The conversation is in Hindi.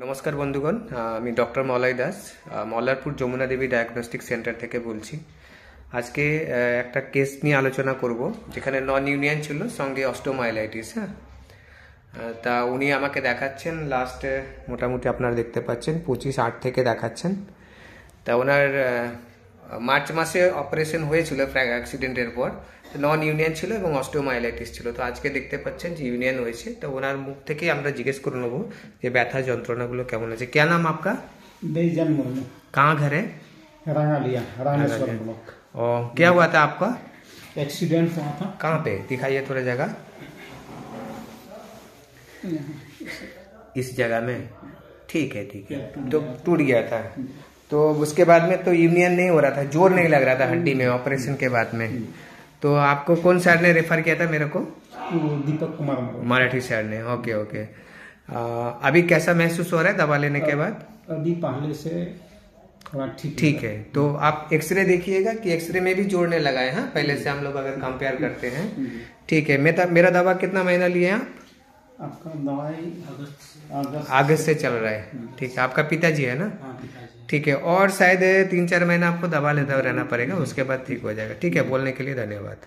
নমস্কার বন্ধুগণ, আমি ডক্টর মলয় দাস মল্লারপুর যমুনা দেবী ডায়াগনস্টিক সেন্টার থেকে বলছি। আজকে একটা কেস নিয়ে আলোচনা করব, যেখানে নন ইউনিয়ন ছিল, সঙ্গে অস্টোমাইলাইটিস। হ্যাঁ, তা উনি আমাকে দেখাচ্ছেন লাস্ট মোটামুটি আপনারা দেখতে পাচ্ছেন 25/8 থেকে দেখাচ্ছেন। তা ওনার মার্চ মাসে অপারেশন হয়েছিল অ্যাক্সিডেন্টের পর, নন ইউনিয়ন ছিল এবং অস্টিওমাইলাইটিস ছিল। তো আজকে দেখতে পাচ্ছেন যে ইউনিয়ন হয়েছে। তো ওনার মুখ থেকেই আমরা জিজ্ঞেস করে নেবো যে ব্যথা যন্ত্রণাগুলো কেমন আছে। क्या नाम आपका? बेईजान मुर्मू। कहाँ घर है? रंगालिया, रामेश्वर ब्लॉक। और क्या हुआ था आपका? एक्सीडेंट हुआ था। कहाँ पे दिखाइए थोड़ा जगह। इस जगह में? ठीक है ठीक है। तो टूट गया था, तो उसके बाद में तो यूनियन नहीं हो रहा था, जोर नहीं लग रहा था हड्डी में ऑपरेशन के बाद में। तो आपको कौन सर ने रेफर किया था मेरे को? दीपक कुमार मराठी सर ने। Okay okay. अभी कैसा महसूस हो रहा है दवा लेने के बाद? अभी पहले से थोड़ा ठीक है। तो आप एक्सरे देखिएगा कि एक्सरे में भी जोड़ने लगा है। हाँ, पहले से हम लोग अगर कंपेयर करते हैं। ठीक है। मेरा दवा कितना महीना लिए आप? आपका दवाई अगस्त से चल रहा है। ठीक है। आपका पिताजी है ना? ठीक है। और शायद 3-4 महीना आपको दवा लेते रहना पड़ेगा, उसके बाद ठीक हो जाएगा। ठीक है। बोलने के लिए धन्यवाद।